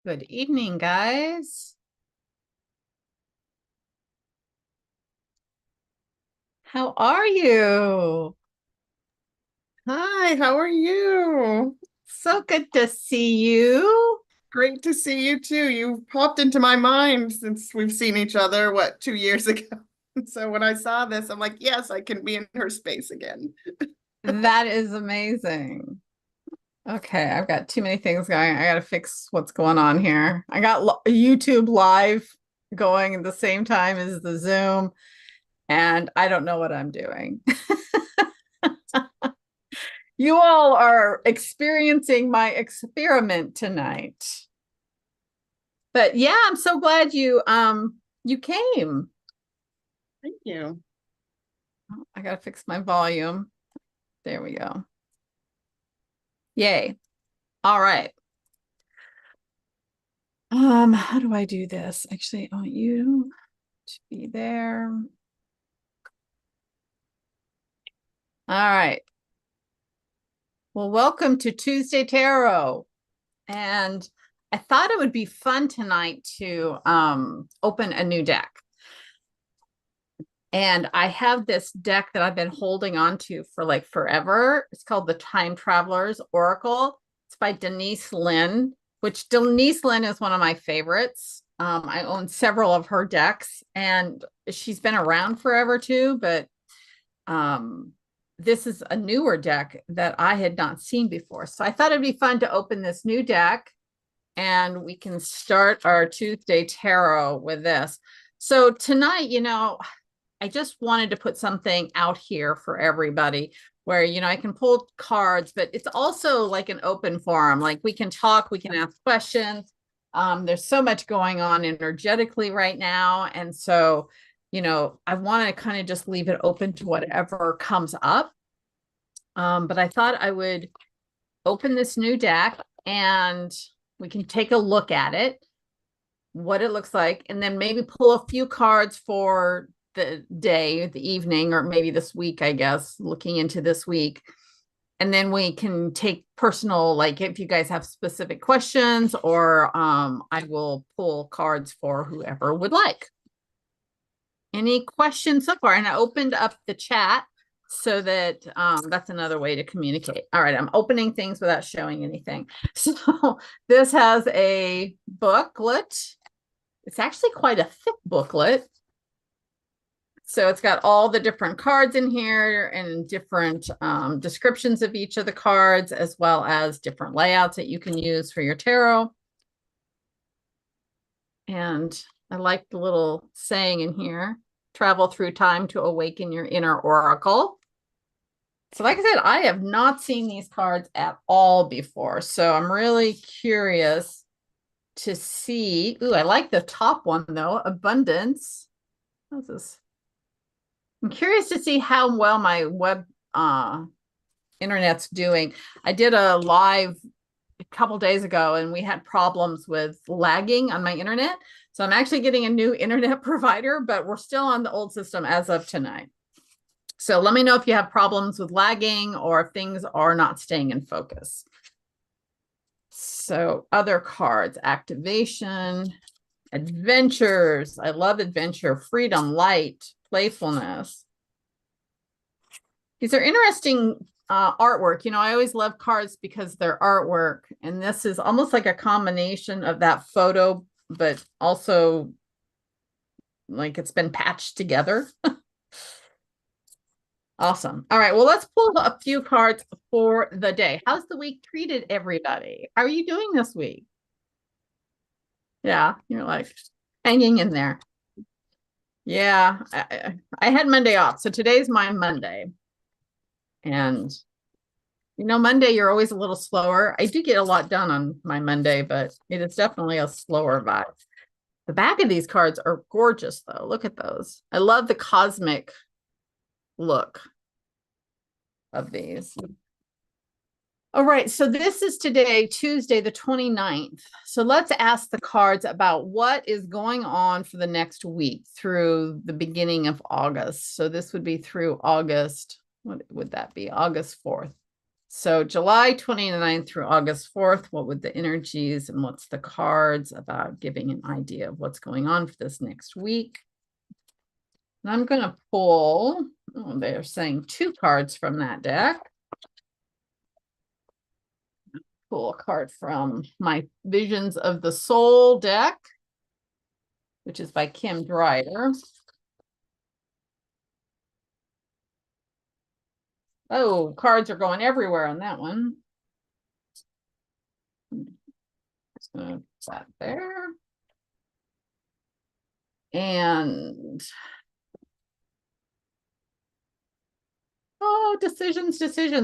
Good evening, guys. How are you? Hi, how are you? So good to see you. Great to see you too. You popped into my mind since we've seen each other, 2 years ago? So when I saw this, I'm like, yes, I can be in her space again. That is amazing. Okay, I've got too many things going. I got to fix what's going on here. I got YouTube live going at the same time as the Zoom, and I don't know what I'm doing. You all are experiencing my experiment tonight. But yeah, I'm so glad you came. Thank you. I gotta fix my volume. There we go. Yay. All right. How do I do this? Actually, I want you to be there. All right. Well, welcome to Tuesday Tarot. And I thought it would be fun tonight to open a new deck. And I have this deck that I've been holding on to for like forever. It's called the Time Traveler's Oracle. It's by Denise Linn, which Denise Linn is one of my favorites. I own several of her decks, and she's been around forever too, but this is a newer deck that I had not seen before. So I thought it'd be fun to open this new deck, and we can start our Tuesday Tarot with this. So tonight, I just wanted to put something out here for everybody where, I can pull cards, but it's also like an open forum. Like we can talk, we can ask questions. There's so much going on energetically right now. And so, I want to kind of just leave it open to whatever comes up. But I thought I would open this new deck and we can take a look at it, what it looks like, and then maybe pull a few cards for the day, the evening, or maybe this week, I guess, looking into this week. And then we can take personal, like if you guys have specific questions, or I will pull cards for whoever would like. Any questions so far? And I opened up the chat so that that's another way to communicate. All right, I'm opening things without showing anything. So this has a booklet. It's actually quite a thick booklet. So it's got all the different cards in here and different descriptions of each of the cards, as well as different layouts that you can use for your tarot. And I like the little saying in here, travel through time to awaken your inner oracle. So like I said, I have not seen these cards at all before. So I'm really curious to see. Ooh, I like the top one though, abundance. What's this? I'm curious to see how well my web internet's doing. I did a live a couple days ago and we had problems with lagging on my internet. So I'm actually getting a new internet provider, but we're still on the old system as of tonight. So let me know if you have problems with lagging or if things are not staying in focus. So other cards, activation, adventures. I love adventure, freedom, light, playfulness. These are interesting artwork. I always love cards because they're artwork. And this is almost like a combination of that photo, but also like it's been patched together. Awesome. All right. Well, let's pull a few cards for the day. How's the week treated everybody? How are you doing this week? Yeah, you're like hanging in there. Yeah, I had Monday off. So today's my Monday. And Monday, you're always a little slower. I do get a lot done on my Monday, but it is definitely a slower vibe. The back of these cards are gorgeous, though. Look at those. I love the cosmic look of these. All right, so this is today, Tuesday, the 29th. So let's ask the cards about what is going on for the next week through the beginning of August. So this would be through August. What would that be? August 4th. So July 29th through August 4th, what would the energies and what's the cards about giving an idea of what's going on for this next week? And I'm going to pull, oh, they're saying 2 cards from that deck. Pull a card from my Visions of the Soul deck, which is by Kim Dreider. Oh, cards are going everywhere on that one. Just gonna put that there. And oh, decisions.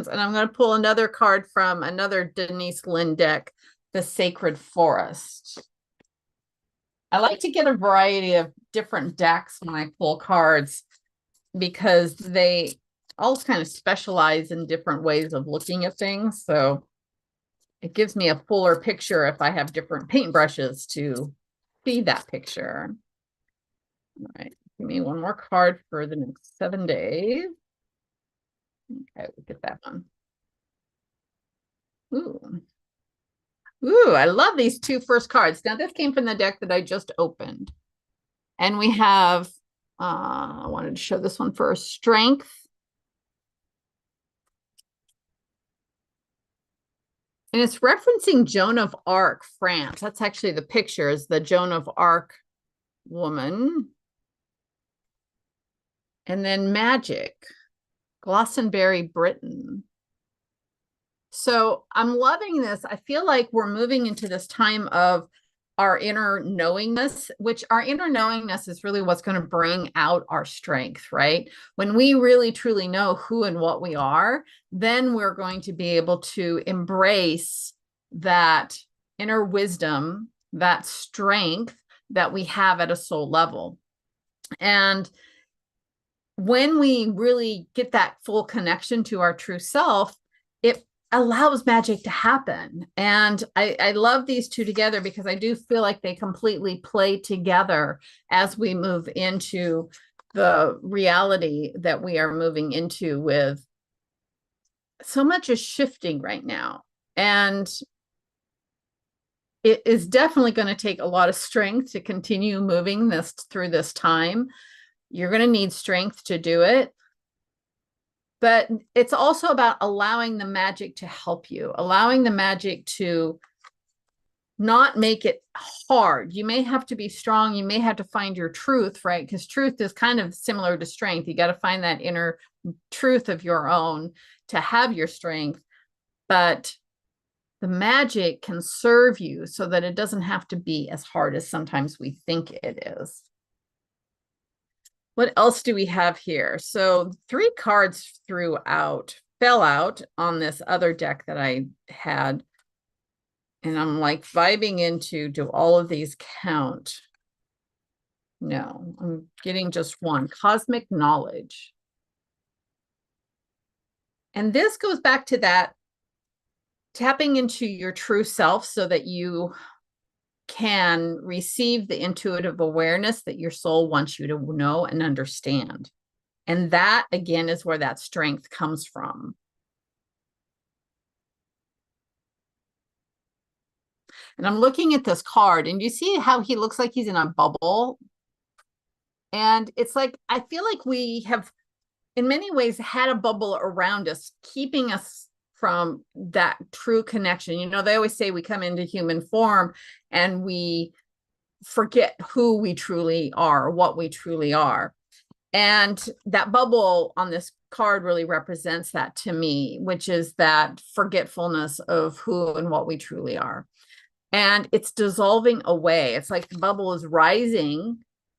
And I'm going to pull another card from another Denise Lynn deck, The Sacred Forest. I like to get a variety of different decks when I pull cards because they all kind of specialize in different ways of looking at things. So it gives me a fuller picture if I have different paintbrushes to see that picture. All right, give me one more card for the next 7 days. Okay, we'll get that one. Ooh. Ooh, I love these 2 first cards. Now, this came from the deck that I just opened. And we have, I wanted to show this one first, Strength. And it's referencing Joan of Arc, France. That's actually the picture, is the Joan of Arc woman. And then Magic, Glastonbury, Britain. So I'm loving this. I feel like we're moving into this time of our inner knowingness, which our inner knowingness is really what's going to bring out our strength, right? When we really truly know who and what we are, then we're going to be able to embrace that inner wisdom, that strength that we have at a soul level. And when we really get that full connection to our true self, it allows magic to happen. And I love these 2 together because I do feel like they completely play together as we move into the reality that we are moving into, with so much is shifting right now. And it is definitely going to take a lot of strength to continue moving this through this time. You're going to need strength to do it. But it's also about allowing the magic to help you, allowing the magic to not make it hard. You may have to be strong. You may have to find your truth, right? Because truth is kind of similar to strength. You got to find that inner truth of your own to have your strength. But the magic can serve you so that it doesn't have to be as hard as sometimes we think it is. What else do we have here? So 3 cards fell out on this other deck that I had. And I'm like vibing into, do all of these count? No, I'm getting just 1, Cosmic Knowledge. And this goes back to that tapping into your true self so that you can receive the intuitive awareness that your soul wants you to know and understand. And that, again, is where that strength comes from. And I'm looking at this card, and you see how he looks like he's in a bubble? And it's like, I feel like we have, in many ways, had a bubble around us, keeping us from that true connection. You know, they always say we come into human form and we forget who we truly are, what we truly are. And that bubble on this card really represents that to me, which is that forgetfulness of who and what we truly are. And it's dissolving away. It's like the bubble is rising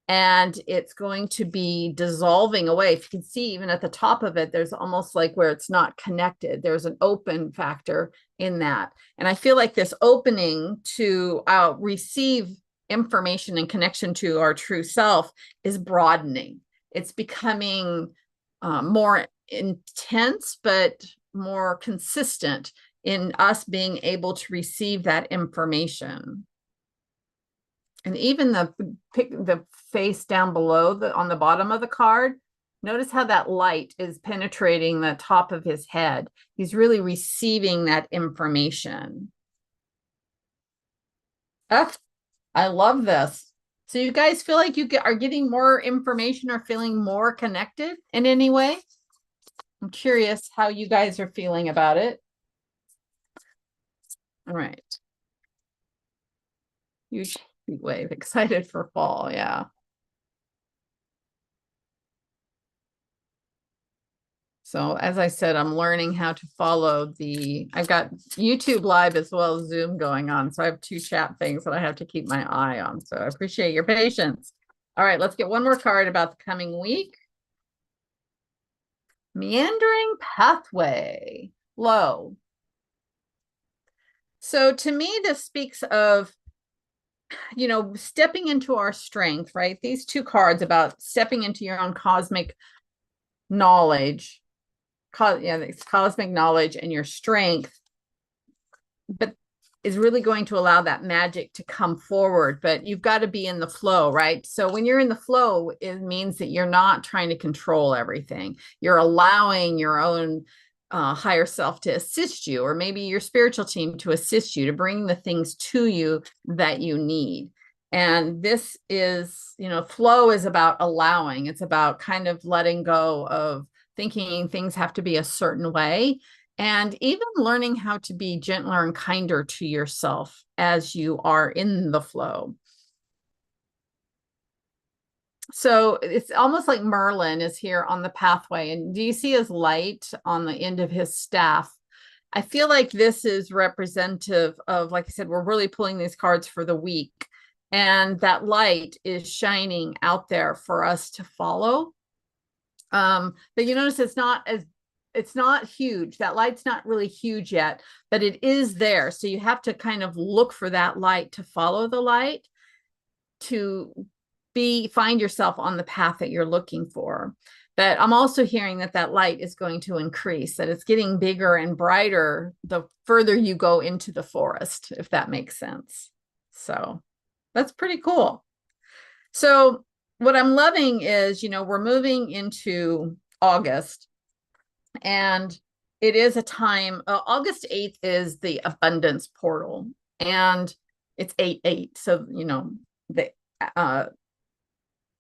and it's going to be dissolving away. If you can see, even at the top of it, there's almost like where it's not connected. There's an open factor in that. And I feel like this opening to receive information and connection to our true self is broadening. It's becoming more intense, but more consistent in us being able to receive that information. And even the face down below on the bottom of the card, Notice how that light is penetrating the top of his head. He's really receiving that information. Ah, I love this. So you guys feel like are getting more information or feeling more connected in any way? I'm curious how you guys are feeling about it. All right. Huge heat wave, excited for fall, yeah. So as I said, I'm learning how to follow I've got YouTube Live as well as Zoom going on. So I have two chat things that I have to keep my eye on. So I appreciate your patience. All right, let's get one more card about the coming week. Meandering pathway, low. So to me, this speaks of, stepping into our strength, right? These two cards about stepping into your own cosmic knowledge, it's cosmic knowledge and your strength, but is really going to allow that magic to come forward. But you've got to be in the flow, right? So when you're in the flow, it means that you're not trying to control everything. You're allowing your own higher self to assist you, or maybe your spiritual team to assist you, to bring the things to you that you need. And this is, flow is about allowing. It's about kind of letting go of thinking things have to be a certain way, and even learning how to be gentler and kinder to yourself as you are in the flow. So it's almost like Merlin is here on the pathway. And do you see his light on the end of his staff? I feel like this is representative of, like I said, we're really pulling these cards for the week. And that light is shining out there for us to follow. But you notice it's not huge. That light's not really huge yet, but it is there. So you have to kind of look for that light, to follow the light, to find yourself on the path that you're looking for. But I'm also hearing that light is going to increase, that it's getting bigger and brighter the further you go into the forest, if that makes sense. So that's pretty cool. So what I'm loving is, we're moving into August, and it is a time, August 8th is the abundance portal, and it's 8/8. So, the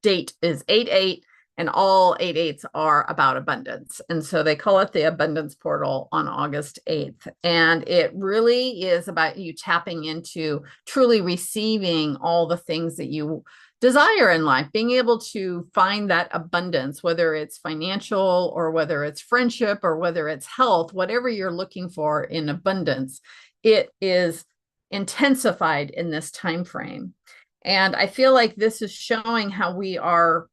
date is 8/8, and all 8/8s are about abundance. And so they call it the abundance portal on August 8th. And it really is about you tapping into truly receiving all the things that you desire in life, being able to find that abundance, whether it's financial or whether it's friendship or whether it's health, whatever you're looking for in abundance, it is intensified in this time frame. And I feel like this is showing how we are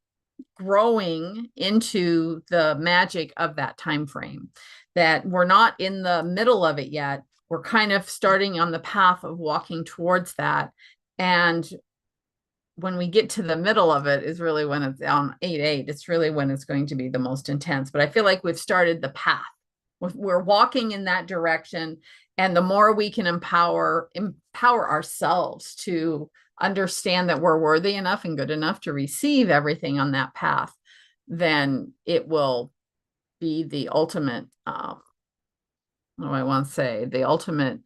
growing into the magic of that time frame, that we're not in the middle of it yet. We're kind of starting on the path of walking towards that. And when we get to the middle of it is really when it's on 8/8. It's really when it's going to be the most intense. But I feel like we've started the path. We're walking in that direction. And the more we can empower ourselves to understand that we're worthy enough and good enough to receive everything on that path, then it will be the ultimate, what do I want to say? The ultimate,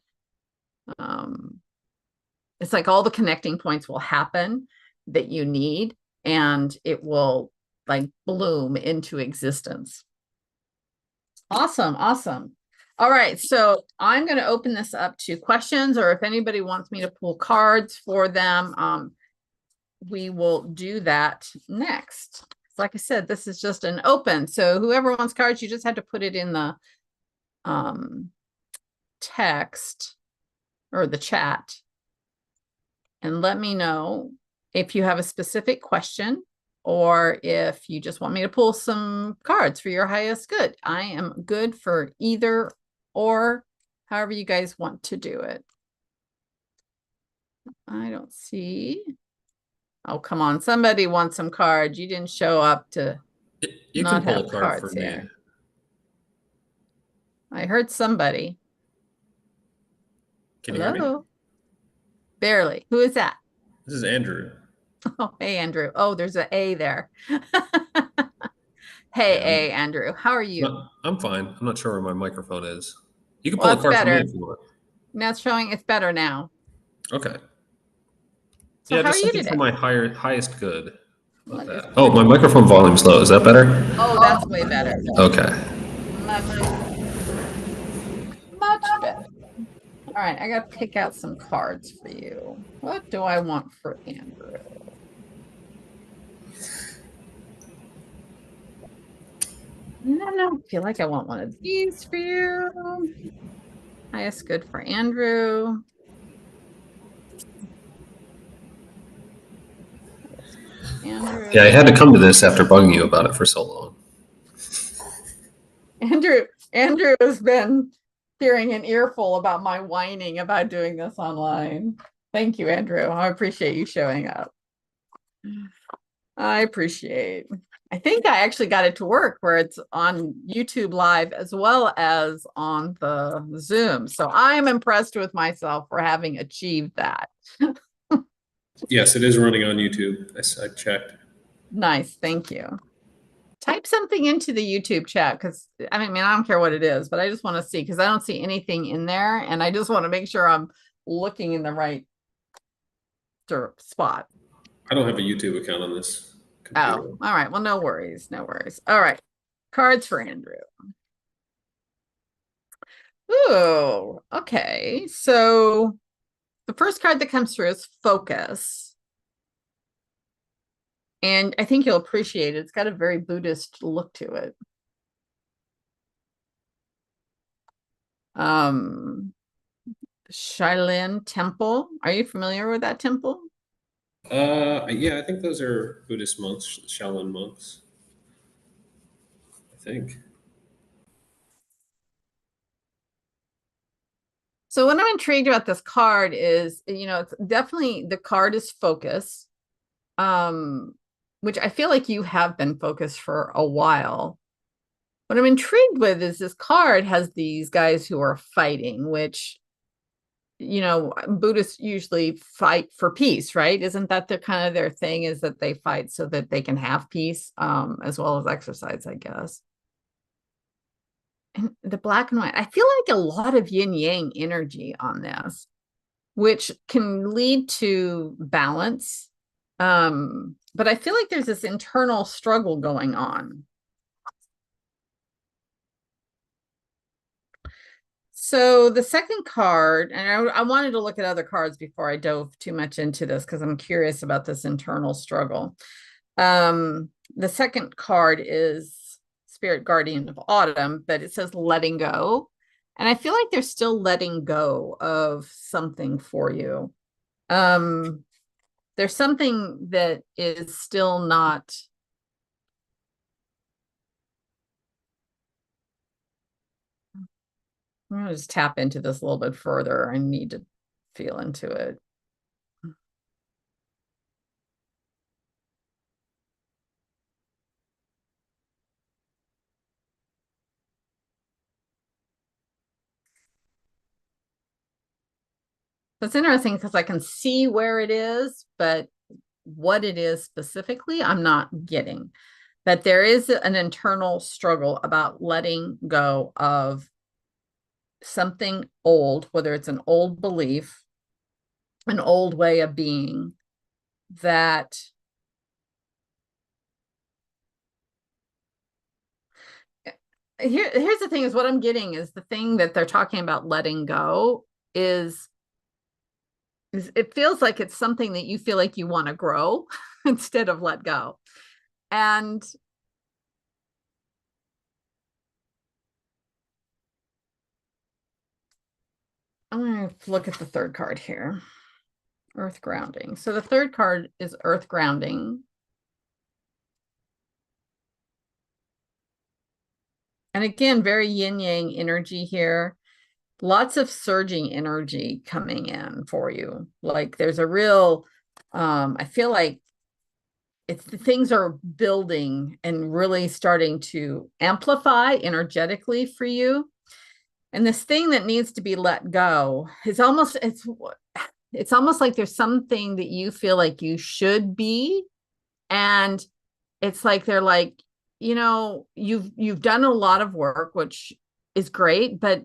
it's like all the connecting points will happen that you need, and it will like bloom into existence. Awesome. Awesome. All right. So I'm going to open this up to questions, or if anybody wants me to pull cards for them, we will do that next. Like I said, this is just an open. So whoever wants cards, you just have to put it in the text or the chat and let me know if you have a specific question, or if you just want me to pull some cards for your highest good. I am good for either, or however you guys want to do it. I don't see. Oh, come on. Somebody wants some cards. You didn't show up to You not can pull have a card for cards me. here. I heard somebody. Can you hear me? Hello? Barely. Who is that? This is Andrew. Oh, hey, Andrew. Oh, there's an A there. Yeah, Hey, Andrew, how are you? I'm fine. I'm not sure where my microphone is. You can Well, pull a it's card for me better. if you want. Now it's showing it's better now. Okay. So Yeah, how are just you something for today? my highest good. How about Let me that? Oh, switch. my microphone volume's low. Is that better? Oh, that's way better. Okay. Much, much better. All right, I got to pick out some cards for you. What do I want for Andrew? No, I feel like I want one of these for you. Highest good for Andrew. Yeah, I Andrew. had to come to this after bugging you about it for so long. Andrew has been hearing an earful about my whining about doing this online. Thank you, Andrew. I appreciate you showing up. I appreciate. I think I actually got it to work where it's on YouTube Live as well as on the Zoom. So I'm impressed with myself for having achieved that. Yes, it is running on YouTube. I checked. Nice, thank you. Type something into the YouTube chat because I mean, I don't care what it is, but I just want to see because I don't see anything in there, and I just want to make sure I'm looking in the right spot. I don't have a YouTube account on this computer. Oh, all right. Well, no worries, no worries. All right, cards for Andrew. Ooh, okay. So the first card that comes through is Focus. And I think you'll appreciate it. It's got a very Buddhist look to it. Shaolin Temple. Are you familiar with that temple? Yeah, I think those are Buddhist monks, Shaolin monks. I think. So what I'm intrigued about this card is, it's definitely the card is Focus, which I feel like you have been focused for a while. What I'm intrigued with is this card has these guys who are fighting, which, Buddhists usually fight for peace, right? Isn't that their kind of their thing is that they fight so that they can have peace, as well as exercise, I guess. And the black and white, I feel like a lot of yin yang energy on this, which can lead to balance. But I feel like there's this internal struggle going on. So the second card, and I wanted to look at other cards before I dove too much into this because I'm curious about this internal struggle. The second card is Spirit Guardian of Autumn, but it says letting go. And I feel like they're still letting go of something for you. There's something that is still not. I'm going to just tap into this a little bit further. I need to feel into it. It's interesting because I can see where it is, but what it is specifically, I'm not getting. That there is an internal struggle about letting go of something old, whether it's an old belief, an old way of being, that here's the thing is what I'm getting is the thing that they're talking about letting go is it feels like it's something that you feel like you want to grow instead of let go. And I'm going to look at the third card here. Earth grounding. So the third card is earth grounding. And again, very yin yang energy here. Lots of surging energy coming in for you. Like there's a real, I feel like things are building and really starting to amplify energetically for you. And this thing that needs to be let go is it's almost like there's something that you feel like you should be. And it's like they're like, you know, you've done a lot of work, which is great, but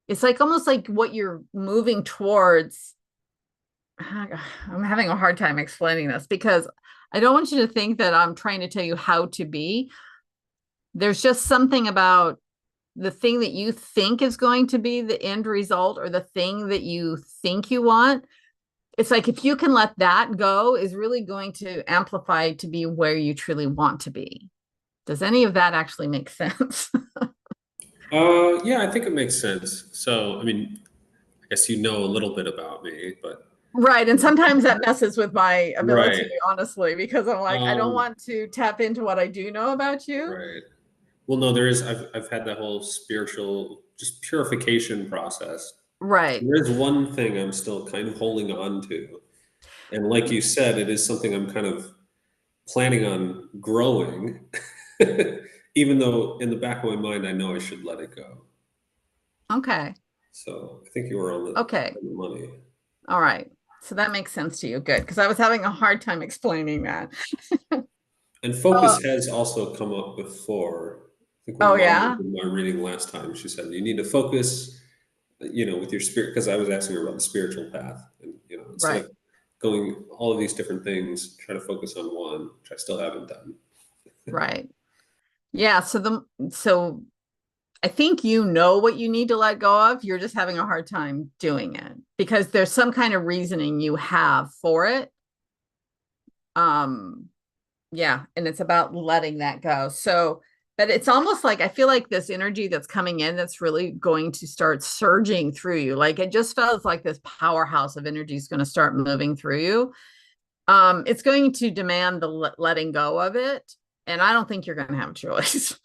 it's like almost like what you're moving towards. I'm having a hard time explaining this because I don't want you to think that I'm trying to tell you how to be. There's just something about the thing that you think is going to be the end result or the thing that you think you want. It's like if you can let that go is really going to amplify to be where you truly want to be. Does any of that actually make sense? Yeah, I think it makes sense. So, I mean, I guess you know a little bit about me, but Right. And sometimes that messes with my ability, right. honestly, because I'm like, I don't Um, want to tap into what I do know about you. right. Well, no, there is. I've had that whole spiritual just purification process. Right. There is one thing I'm still kind of holding on to, and like you said, it is something I'm kind of planning on growing, even though in the back of my mind I know I should let it go. Okay. So I think you were Okay. on the money. All right. So that makes sense to you. Good. Because I was having a hard time explaining that. And Oh, focus has also come up before. I think when oh Mom was yeah. in my reading last time, she said you need to focus, with your spirit. Because I was asking her about the spiritual path, and instead Right. of going all of these different things, try to focus on one, which I still haven't done. Right. Yeah. So I think you know what you need to let go of. You're just having a hard time doing it because there's some kind of reasoning you have for it. Um, yeah, and it's about letting that go. So, but it's almost like I feel like this energy that's coming in that's really going to start surging through you. Like it just feels like this powerhouse of energy is going to start moving through you. It's going to demand the letting go of it, and I don't think you're going to have a choice.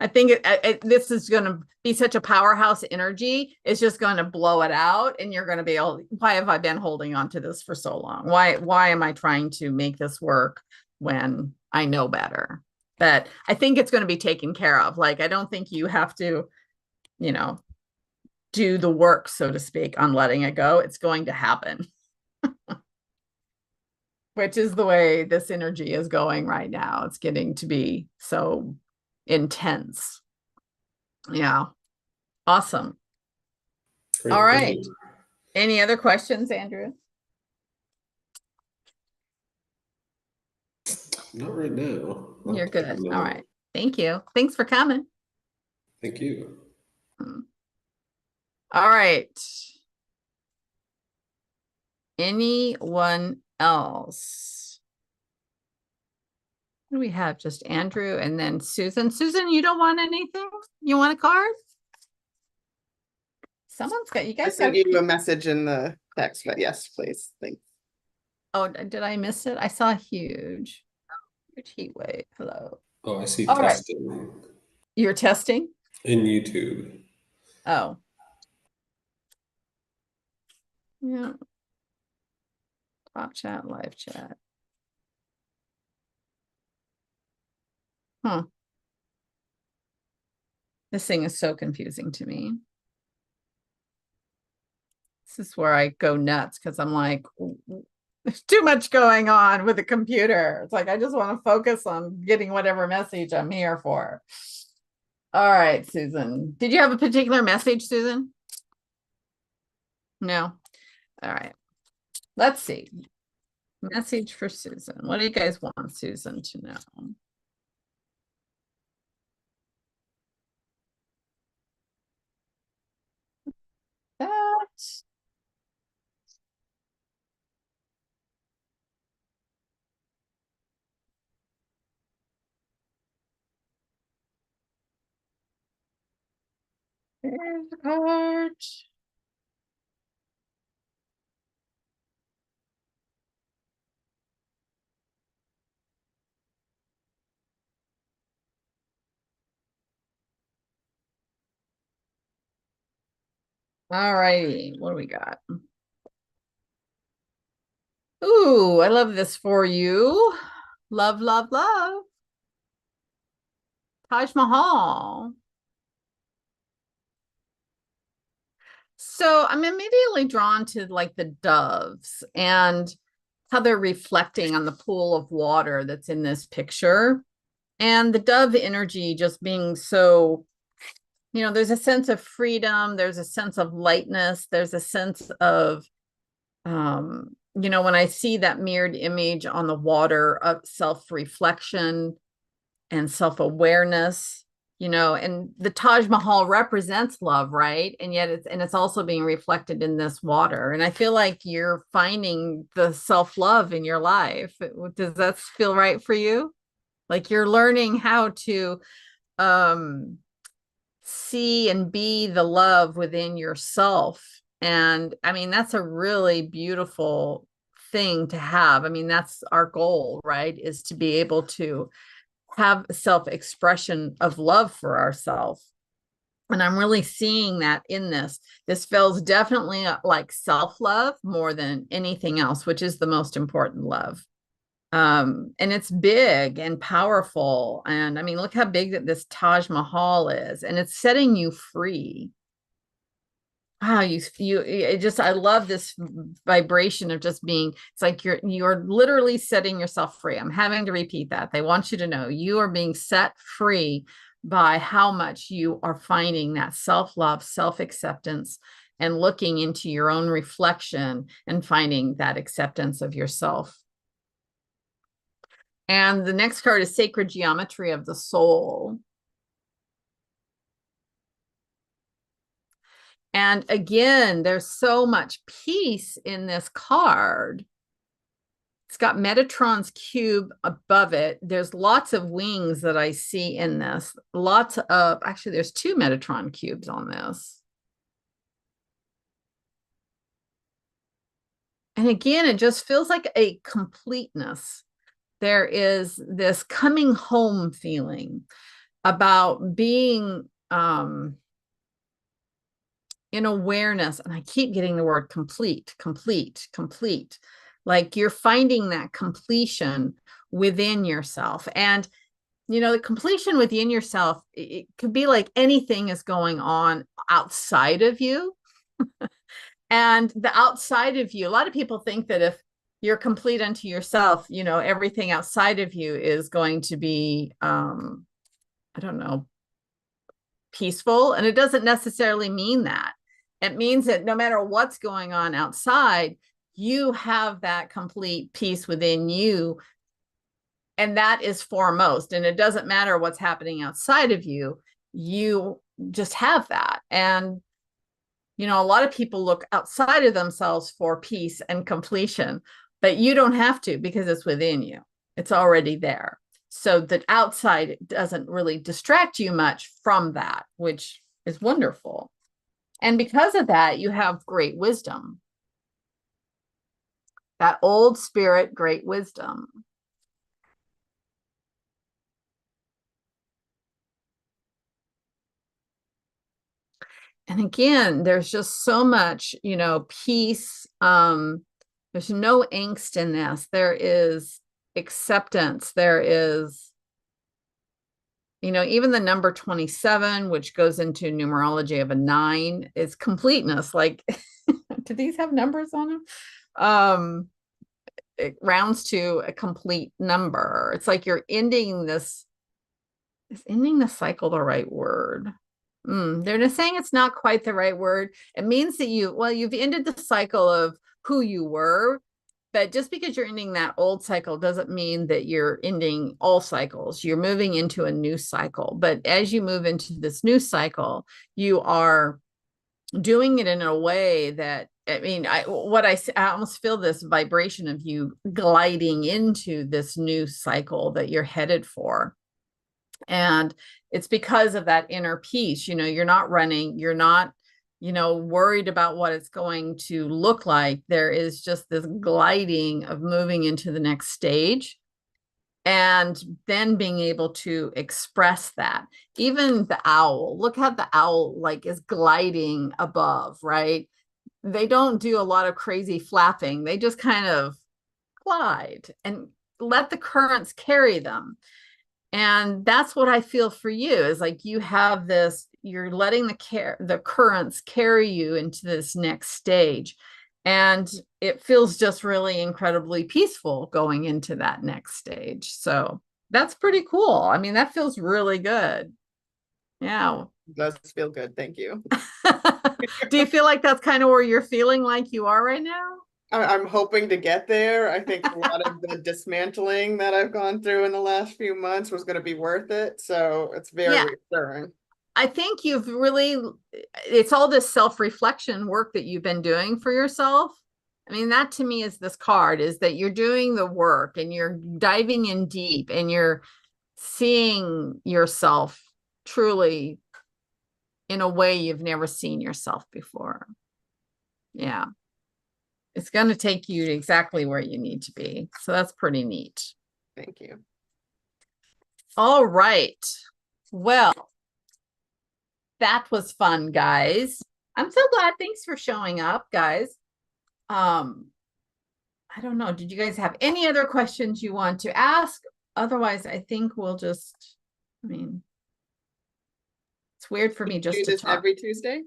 I think this is going to be such a powerhouse energy. It's just going to blow it out, and you're going to be able. Why have I been holding on to this for so long? Why am I trying to make this work when I know better? But I think it's going to be taken care of. Like I don't think you have to, you know, do the work, so to speak, on letting it go. It's going to happen, which is the way this energy is going right now. It's getting to be so intense. Yeah. Awesome. All Great, thank right. you. Any other questions, Andrew? Not right now. I'll You're have to take a good. All minute. right. Thank you. Thanks for coming. Thank you. Hmm. All right. Anyone else? What do we have? Just Andrew and then Susan. Susan, you don't want anything? You want a card? Someone's got, you I guys sent got, you a message in the text, but yes, please. Thanks. oh, did I miss it? I saw a huge heat wave. Hello. Oh, I see All right. testing You're testing? in YouTube. Oh. Yeah. Top chat, live chat. Huh. This thing is so confusing to me. This is where I go nuts because I'm like, there's too much going on with the computer. It's like I just want to focus on getting whatever message I'm here for. All right, Susan. Did you have a particular message, Susan? No. All right. Let's see. Message for Susan. What do you guys want Susan to know? That. There's a card. All righty. What do we got? Ooh, I love this for you. Love, love, love. Taj Mahal. So I'm immediately drawn to like the doves and how they're reflecting on the pool of water that's in this picture. And the dove energy just being so, there's a sense of freedom, there's a sense of lightness, there's a sense of, when I see that mirrored image on the water of self-reflection and self-awareness, and the Taj Mahal represents love, right? And yet it's also being reflected in this water. And I feel like you're finding the self-love in your life. Does that feel right for you? Like you're learning how to see and be the love within yourself. And I mean, that's a really beautiful thing to have. I mean, that's our goal, right? Is to be able to have self-expression of love for ourselves. And I'm really seeing that in this. This feels definitely like self-love more than anything else, which is the most important love. And it's big and powerful. And I mean, look how big that this Taj Mahal is, and it's setting you free. Wow, I love this vibration of just being, it's like you're literally setting yourself free. I'm having to repeat that. They want you to know you are being set free by how much you are finding that self-love, self-acceptance, and looking into your own reflection and finding that acceptance of yourself. And the next card is Sacred Geometry of the Soul. And again, there's so much peace in this card. It's got Metatron's cube above it. There's lots of wings that I see in this. Actually, there's 2 Metatron cubes on this. And again, it just feels like a completeness. There is this coming home feeling about being in awareness. And I keep getting the word complete. Like you're finding that completion within yourself. And, the completion within yourself, it could be like anything is going on outside of you. And the outside of you, a lot of people think that if you're complete unto yourself, everything outside of you is going to be, I don't know, peaceful. And it doesn't necessarily mean that. It means that no matter what's going on outside, you have that complete peace within you. And that is foremost. And it doesn't matter what's happening outside of you, you just have that. And, a lot of people look outside of themselves for peace and completion, but you don't have to, because it's within you. It's already there. So that outside doesn't really distract you much from that, which is wonderful. And because of that, you have great wisdom. That old spirit, great wisdom. And again, there's just so much, peace. There's no angst in this. There is acceptance. There is, even the number 27, which goes into numerology of a 9, is completeness. Like, do these have numbers on them? It rounds to a complete number. It's like you're ending this. Is ending the cycle the right word? They're just saying it's not quite the right word. It means that you've ended the cycle of who you were, but just because you're ending that old cycle doesn't mean that you're ending all cycles. You're moving into a new cycle. But as you move into this new cycle, you are doing it in a way that, I mean, I almost feel this vibration of you gliding into this new cycle that you're headed for. And it's because of that inner peace. You're not running, you're not, worried about what it's going to look like. There is just this gliding of moving into the next stage, and then being able to express that. Even the owl, look how the owl is gliding above, right? They don't do a lot of crazy flapping. They just kind of glide and let the currents carry them. And that's what I feel for you, is like you have this, you're letting the currents carry you into this next stage. And it feels just really incredibly peaceful going into that next stage. So That's pretty cool. I mean, that feels really good. Yeah. It does feel good. Thank you. Do you feel like that's kind of where you're feeling like you are right now? I'm hoping to get there. I think a lot of the dismantling that I've gone through in the last few months was going to be worth it. So it's very Yeah. reassuring. I think you've really, it's all this self-reflection work that you've been doing for yourself. I mean, that to me is this card, is that you're doing the work and you're diving in deep and you're seeing yourself truly in a way you've never seen yourself before. Yeah. It's going to take you to exactly where you need to be. So that's pretty neat. Thank you. All right. Well, that was fun, guys. I'm so glad. Thanks for showing up, guys. I don't know. Did you guys have any other questions you want to ask? Otherwise, I think we'll just, I mean, it's weird for me just Do to this talk. every Tuesday?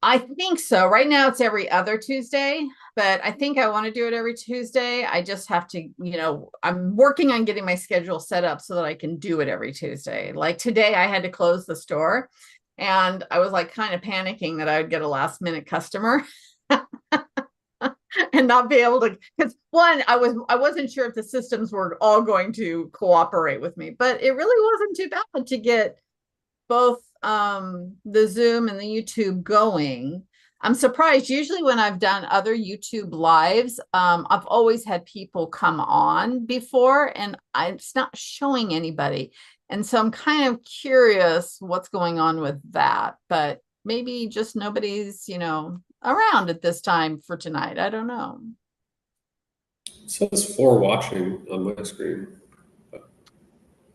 I think so. Right now it's every other Tuesday, but I think I want to do it every Tuesday. I just have to, I'm working on getting my schedule set up so that I can do it every Tuesday. Like today I had to close the store and I was like kind of panicking that I would get a last minute customer and not be able to, because one, I wasn't sure if the systems were all going to cooperate with me, but it really wasn't too bad to get both the Zoom and the YouTube going. I'm surprised. Usually when I've done other YouTube lives, I've always had people come on before and it's not showing anybody. And so I'm kind of curious what's going on with that, but maybe just nobody's, around at this time for tonight. I don't know. It says 4 watching on my screen.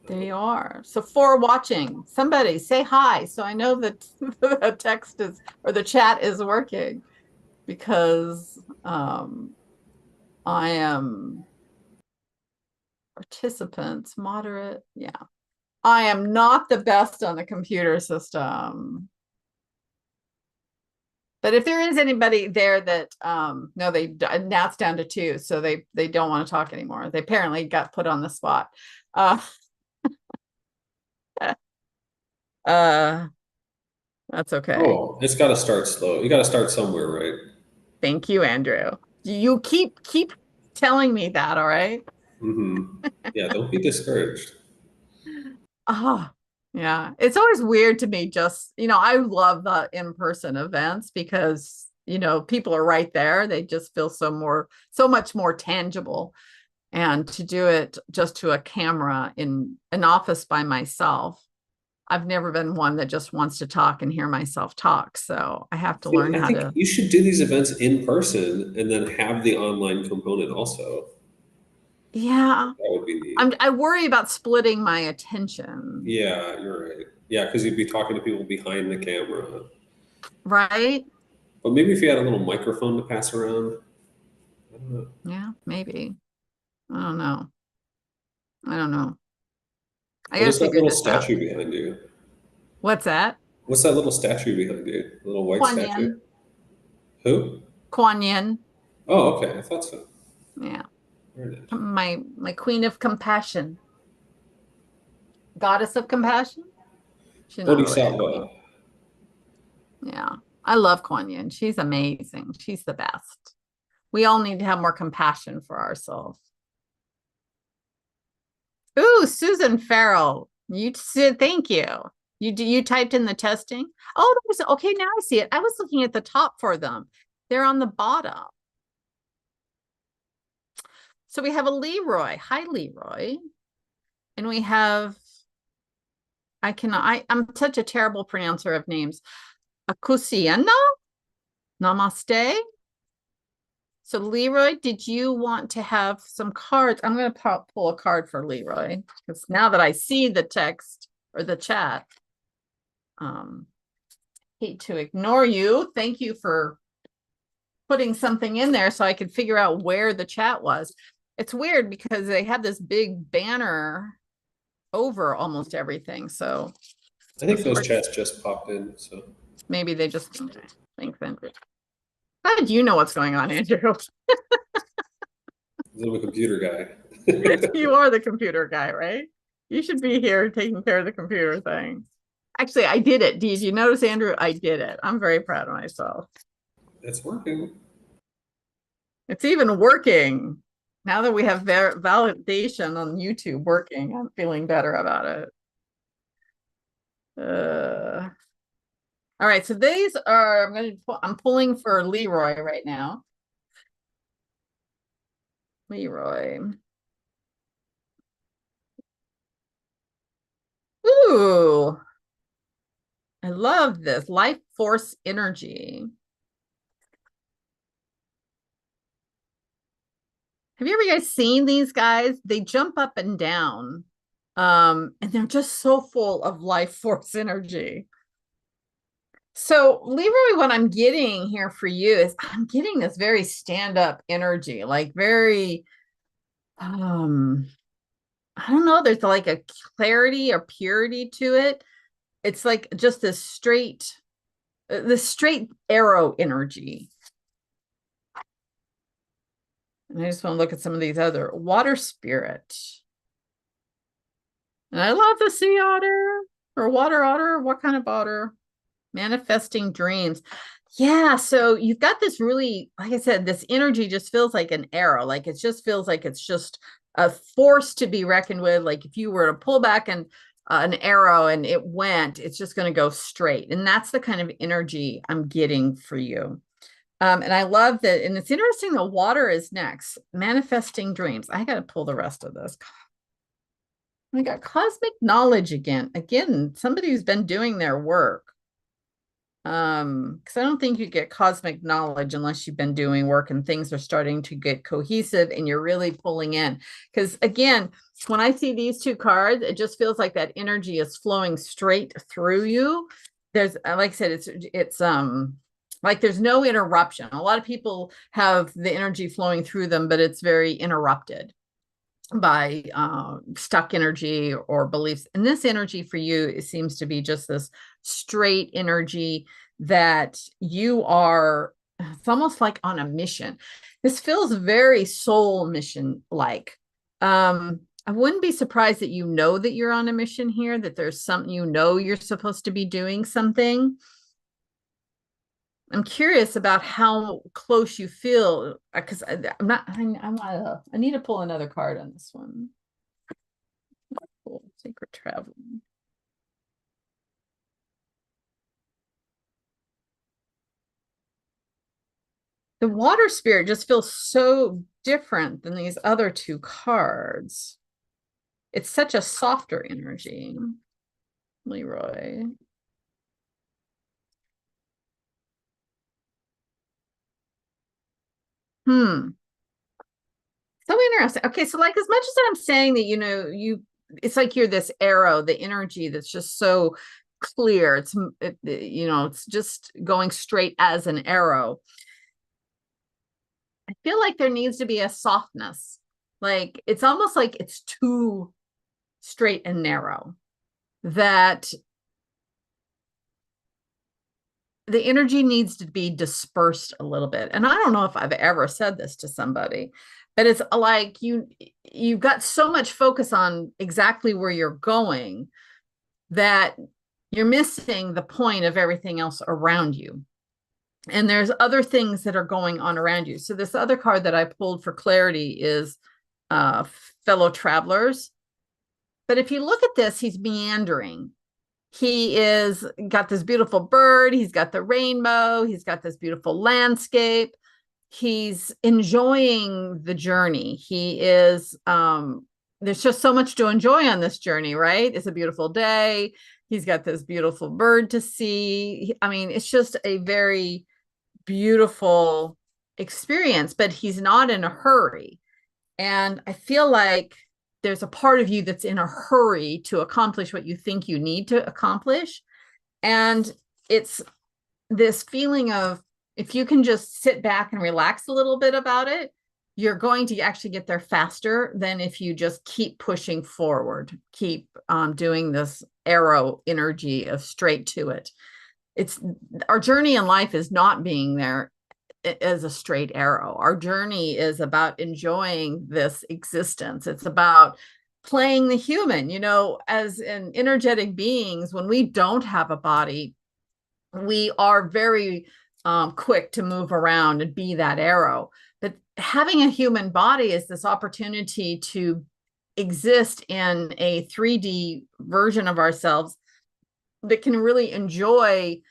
They are. So for watching, somebody say hi. So I know that the text is, or the chat is working, because I am participants, moderate. Yeah. I am not the best on the computer system. But if there is anybody there that, no, now it's down to 2. So they don't want to talk anymore. They apparently got put on the spot. That's okay. Oh, it's got to start slow. You got to start somewhere, right? Thank you, Andrew. You keep telling me that, all right? Mm-hmm. Yeah, don't be discouraged. Oh, yeah. It's always weird to me, just, I love the in-person events because, people are right there. They just feel so much more tangible. And to do it just to a camera in an office by myself, I've never been one that just wants to talk and hear myself talk. So I have to learn how to. You should do these events in person and then have the online component also. Yeah. That would be neat. I worry about splitting my attention. Yeah, you're right. Yeah, because you'd be talking to people behind the camera. Right? But maybe if you had a little microphone to pass around. I don't know. Yeah, maybe. I don't know. I What gotta is that figure little this out. statue behind you? What's that? What's that little statue behind you? A little white Kuan statue? Yin. Who? Kuan Yin. Oh, okay. I thought so. Yeah. Very nice. My queen of compassion. Goddess of compassion? She's not really a queen. Bodhisattva. Yeah. I love Kuan Yin. She's amazing. She's the best. We all need to have more compassion for ourselves. Ooh, Susan Farrell. You said thank you. You typed in the testing. Oh, okay. Now I see it. I was looking at the top for them. They're on the bottom. So we have a Leroy. Hi, Leroy. And we have, I'm such a terrible pronouncer of names. Akusiana. Namaste. So Leroy, did you want to have some cards? I'm going to pull a card for Leroy because now that I see the text or the chat, hate to ignore you. Thank you for putting something in there so I could figure out where the chat was. It's weird because they have this big banner over almost everything. So I think those chats just popped in. So maybe they just, thanks, Andrew. How did you know what's going on, Andrew? I'm a computer guy. You are the computer guy, right? You should be here taking care of the computer thing. Actually, I did it. Did you notice, Andrew? I did it. I'm very proud of myself. It's working. It's even working. Now that we have validation on YouTube working, I'm feeling better about it. All right, so these are, I'm pulling for Leroy right now. Leroy. Ooh, I love this. Life force energy. Have you ever guys seen these guys? They jump up and down. And they're just so full of life force energy. So Leroy, what I'm getting here for you is I'm getting this very stand-up energy, like very I don't know, there's like a clarity or purity to it. It's like just this straight arrow energy. And I just want to look at some of these other water spirit. And I love the sea otter or water otter. What kind of otter? Manifesting dreams. Yeah, so you've got this really, like I said, this energy just feels like an arrow. Like it just feels like it's just a force to be reckoned with. Like if you were to pull back an arrow and it went, it's just going to go straight. And that's the kind of energy I'm getting for you. And I love that. And it's interesting that water is next. Manifesting dreams. I got to pull the rest of this. I got cosmic knowledge again. Again, somebody who's been doing their work. Because I don't think you get cosmic knowledge unless you've been doing work and things are starting to get cohesive and you're really pulling in. Because again, when I see these two cards, it just feels like that energy is flowing straight through you. There's, like I said, it's like there's no interruption. A lot of people have the energy flowing through them, but it's very interrupted by stuck energy or beliefs. And this energy for you, it seems to be just this straight energy that you are, it's almost like on a mission. This feels very soul mission like. I wouldn't be surprised that you know that you're on a mission here, that there's something, you know, you're supposed to be doing something. I'm curious about how close you feel because I need to pull another card on this one. Cool. Sacred traveling. The water spirit just feels so different than these other two cards. It's such a softer energy. Leroy. So interesting. Okay, so like as much as I'm saying that, you know, it's like you're this arrow, the energy that's just so clear. It's you know, it's just going straight as an arrow. I feel like there needs to be a softness. Like it's almost like it's too straight and narrow, that the energy needs to be dispersed a little bit. And I don't know if I've ever said this to somebody, but it's like you've got so much focus on exactly where you're going that you're missing the point of everything else around you. And there's other things that are going on around you. So this other card that I pulled for clarity is fellow travelers. But if you look at this, he's meandering. He is got this beautiful bird. He's got the rainbow. He's got this beautiful landscape. He's enjoying the journey. He is, there's just so much to enjoy on this journey, right? It's a beautiful day. He's got this beautiful bird to see. I mean, it's just a very beautiful experience, but he's not in a hurry. And I feel like there's a part of you that's in a hurry to accomplish what you think you need to accomplish. And it's this feeling of, if you can just sit back and relax a little bit about it, you're going to actually get there faster than if you just keep pushing forward, keep doing this arrow energy of straight to it. It's our journey in life is not being there as a straight arrow. Our journey is about enjoying this existence. It's about playing the human, as an energetic beings. When we don't have a body, we are very quick to move around and be that arrow. But having a human body is this opportunity to exist in a 3D version of ourselves that can really enjoy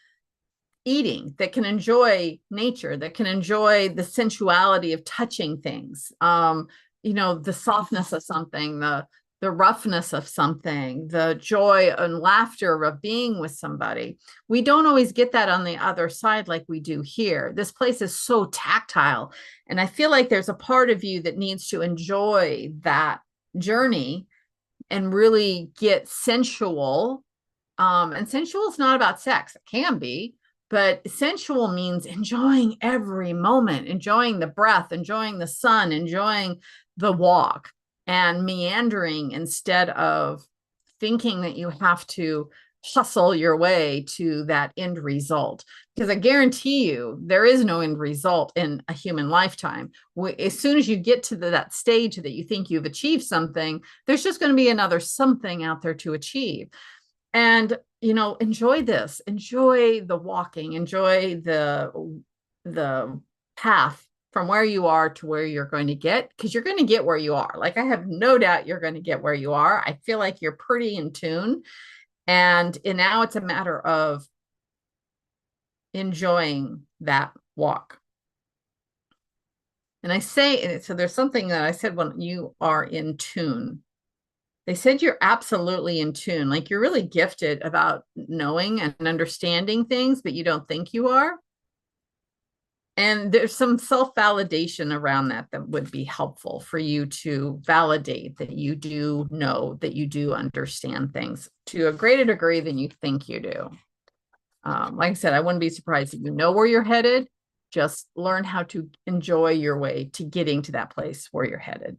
eating, that can enjoy nature, that can enjoy the sensuality of touching things, the softness of something, the roughness of something, the joy and laughter of being with somebody. We don't always get that on the other side like we do here. This place is so tactile. And I feel like there's a part of you that needs to enjoy that journey and really get sensual. And sensual is not about sex. It can be, but sensual means enjoying every moment, enjoying the breath, enjoying the sun, enjoying the walk, and meandering instead of thinking that you have to hustle your way to that end result. Because I guarantee you, there is no end result in a human lifetime. As soon as you get to that stage that you think you've achieved something, there's just going to be another something out there to achieve. And, enjoy this, enjoy the walking, enjoy the path from where you are to where you're going to get, because you're going to get where you are. Like, I have no doubt you're going to get where you are. I feel like you're pretty in tune. And now it's a matter of enjoying that walk. And I say, so there's something that I said, when you are in tune. They said you're absolutely in tune, like you're really gifted about knowing and understanding things, but you don't think you are. And there's some self-validation around that would be helpful for you to validate that you do know, that you do understand things to a greater degree than you think you do. Like I said, I wouldn't be surprised if you know where you're headed. Just learn how to enjoy your way to getting to that place where you're headed.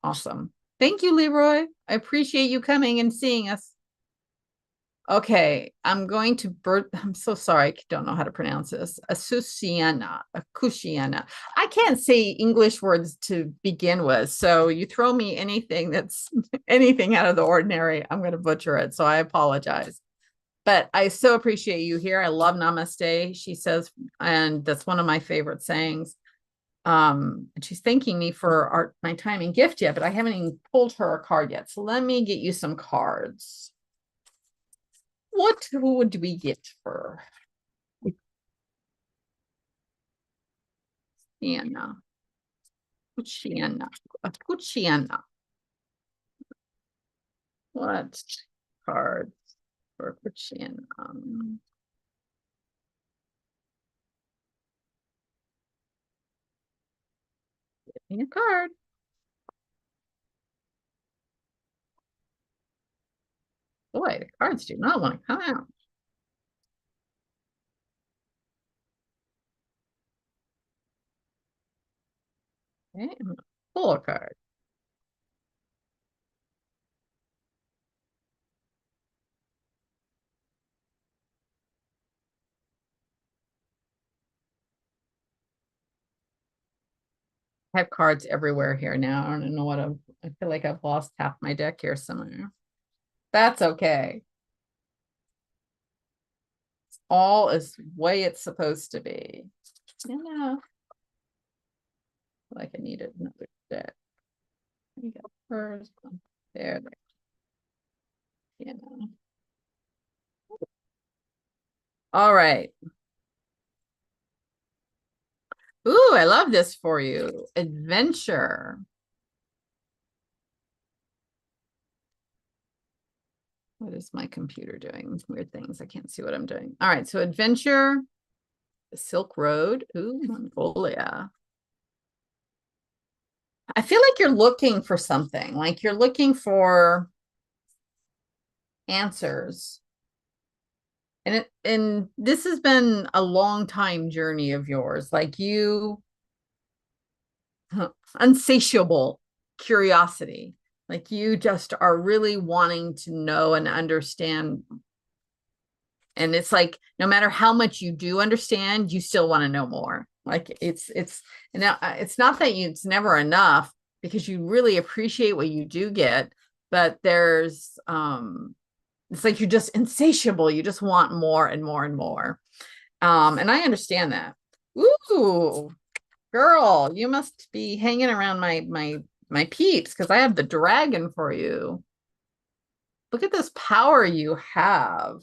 Awesome. Thank you, Leroy. I appreciate you coming and seeing us. Okay, I'm going to I'm so sorry, I don't know how to pronounce this. Acusiana. I can't say English words to begin with, so you throw me anything that's anything out of the ordinary, I'm going to butcher it, so I apologize. But I so appreciate you here. I love namaste, she says, and that's one of my favorite sayings. And she's thanking me for my time and gift yet, but I haven't even pulled her a card yet. So let me get you some cards. What would we get for Anna? Cuciana. What cards for Cuciana? Give me a card. Boy, the cards do not want to come out. Okay, I'm going to pull a card. I have cards everywhere here now. I don't know I feel like I've lost half my deck here somewhere. That's okay. All is the way it's supposed to be. Yeah. Like I needed another deck. There you go. First one. There. Yeah. All right. Ooh, I love this for you. Adventure. What is my computer doing? Weird things. I can't see what I'm doing. All right. So adventure, the Silk Road. Ooh, Mongolia. I feel like you're looking for something, like you're looking for answers. And this has been a long time journey of yours, like insatiable curiosity, like you just are really wanting to know and understand. And it's like, no matter how much you do understand, you still want to know more. Like now it's not that it's never enough because you really appreciate what you do get, but there's it's like you're just insatiable. You just want more and more and more. And I understand that. Ooh, girl, you must be hanging around my peeps because I have the dragon for you. Look at this power you have.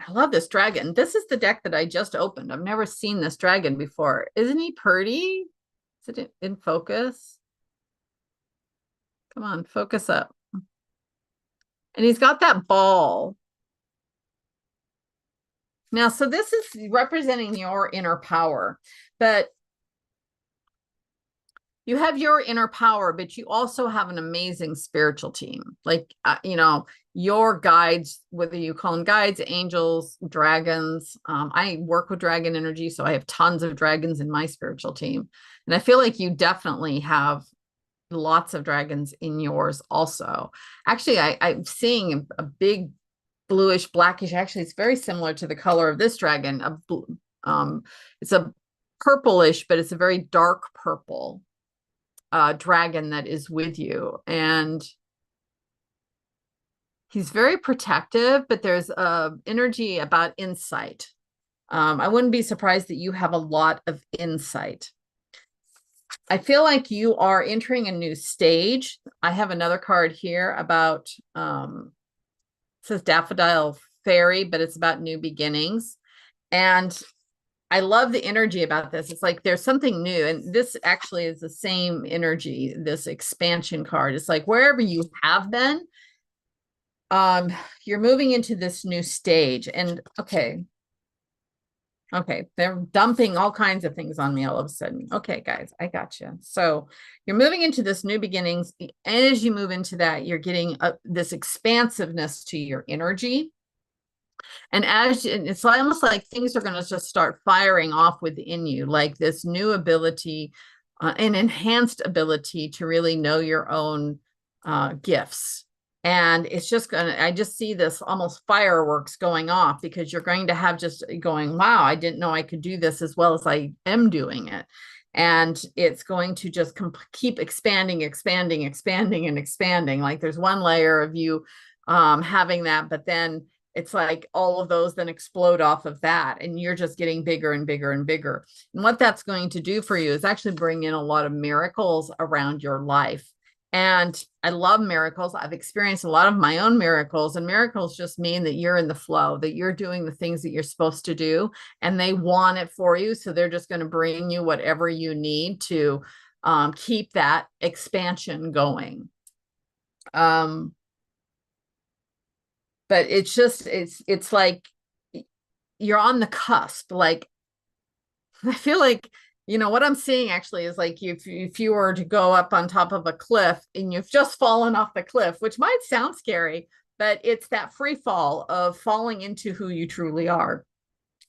I love this dragon. This is the deck that I just opened. I've never seen this dragon before. Isn't he pretty? Is it in focus? Come on, focus up. And he's got that ball. Now, so this is representing your inner power, but you have your inner power, but you also have an amazing spiritual team. Like, you know, your guides, whether you call them guides, angels, dragons. I work with dragon energy, so I have tons of dragons in my spiritual team. And I feel like you definitely have lots of dragons in yours also. Actually, I'm seeing a big bluish, blackish. Actually, it's very similar to the color of this dragon. It's a purplish, but it's a very dark purple dragon that is with you. And he's very protective, but there's energy about insight. I wouldn't be surprised that you have a lot of insight. I feel like you are entering a new stage. I have another card here about, it says Daffodil Fairy, but it's about new beginnings. And I love the energy about this. It's like there's something new. And this actually is the same energy, this expansion card. It's like wherever you have been, you're moving into this new stage. And okay, they're dumping all kinds of things on me all of a sudden. Okay, guys, I got you. So you're moving into this new beginnings. And as you move into that, you're getting this expansiveness to your energy. And it's almost like things are going to just start firing off within you, like this new ability, an enhanced ability to really know your own gifts. And it's just I just see this almost fireworks going off because you're going to have just going, wow, I didn't know I could do this as well as I am doing it. And it's going to just keep expanding, expanding, expanding, and expanding. Like there's one layer of you having that, but then it's like all of those then explode off of that, and you're just getting bigger and bigger and bigger. And what that's going to do for you is actually bring in a lot of miracles around your life. And I love miracles. I've experienced a lot of my own miracles, and miracles just mean that you're in the flow, that you're doing the things that you're supposed to do, and they want it for you. So they're just going to bring you whatever you need to keep that expansion going. But it's just, it's like you're on the cusp. Like, I feel like, you know, what I'm seeing actually is like if you were to go up on top of a cliff and you've just fallen off the cliff, which might sound scary, but it's that free fall of falling into who you truly are.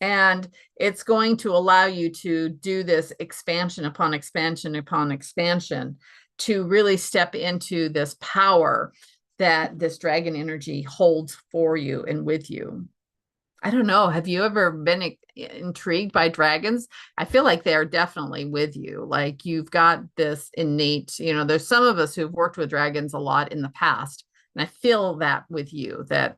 And it's going to allow you to do this expansion upon expansion upon expansion to really step into this power that this dragon energy holds for you and with you. I don't know. Have you ever been intrigued by dragons? I feel like they are definitely with you. Like you've got this innate, you know, there's some of us who've worked with dragons a lot in the past. And I feel that with you, that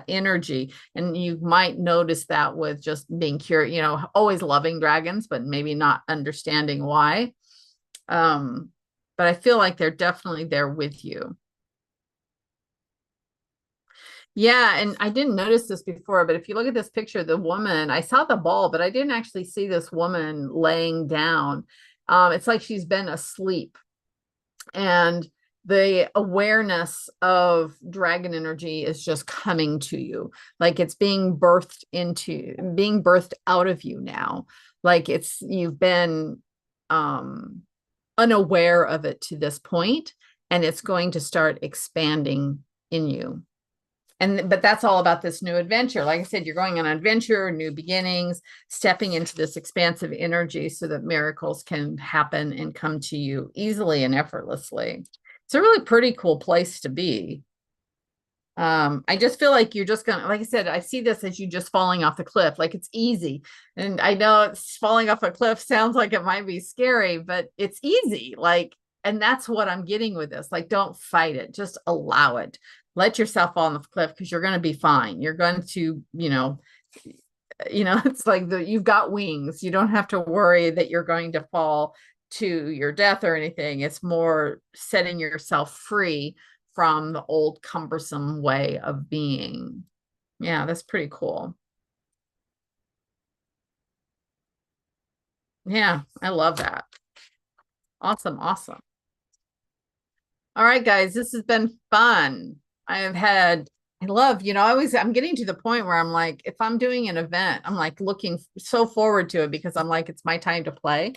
energy. And you might notice that with just being curious, you know, always loving dragons, but maybe not understanding why. But I feel like they're definitely there with you. Yeah, and I didn't notice this before, but if you look at this picture, the woman, I saw the ball, but I didn't actually see this woman laying down. It's like she's been asleep. And the awareness of dragon energy is just coming to you. Like it's being birthed out of you now. Like you've been unaware of it to this point, and it's going to start expanding in you. But that's all about this new adventure. Like I said, you're going on an adventure, new beginnings, stepping into this expansive energy so that miracles can happen and come to you easily and effortlessly. It's a really pretty cool place to be. I just feel like you're just gonna, like I said, I see this as you just falling off the cliff, like it's easy. And I know it's falling off a cliff sounds like it might be scary, but it's easy. Like, and that's what I'm getting with this. Like, don't fight it, just allow it. Let yourself fall off the cliff because you're gonna be fine. You're going to, it's like you've got wings. You don't have to worry that you're going to fall to your death or anything. It's more setting yourself free from the old cumbersome way of being. Yeah, that's pretty cool. Yeah, I love that. Awesome, awesome. All right, guys, this has been fun. I love, I'm getting to the point where I'm like, if I'm doing an event, I'm like looking so forward to it because I'm like, it's my time to play.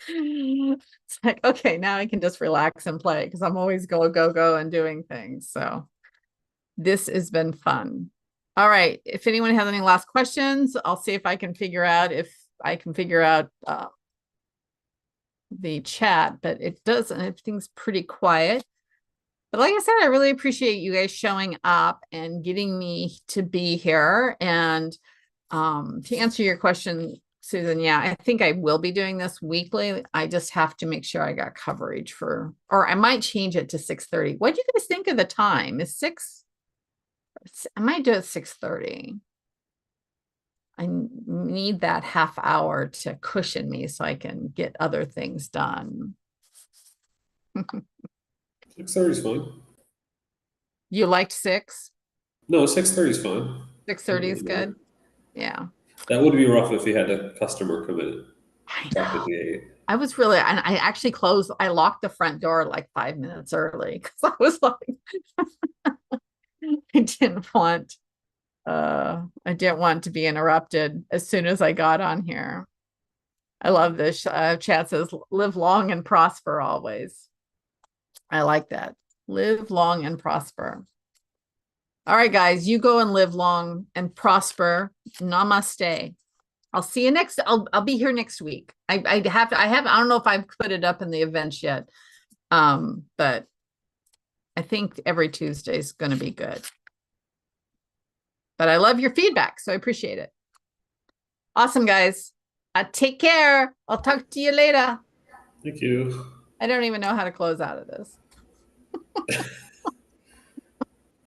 It's like, okay, now I can just relax and play because I'm always go, go, go and doing things. So this has been fun. All right. If anyone has any last questions, I'll see if I can figure out the chat, but it doesn't. Everything's pretty quiet. But like I said, I really appreciate you guys showing up and getting me to be here. And to answer your question, Susan, yeah, I think I will be doing this weekly. I just have to make sure I got coverage or I might change it to 6:30. What do you guys think of the time? Is 6? I might do it 6:30. I need that half hour to cushion me so I can get other things done. 6:30 is fine. You liked 6? No, 6:30 is fine. 6:30 is good. Yeah. That would be rough if you had a customer come in I back at know. the 8. I was really, and I actually I locked the front door like 5 minutes early because I was like, I didn't want to be interrupted as soon as I got on here. I love this. Chat says, live long and prosper always. I like that. Live long and prosper. All right, guys, you go and live long and prosper. Namaste. I'll see you next. I'll be here next week. I don't know if I've put it up in the events yet. But I think every Tuesday is going to be good. But I love your feedback, so I appreciate it. Awesome, guys. Take care. I'll talk to you later. Thank you. I don't even know how to close out of this.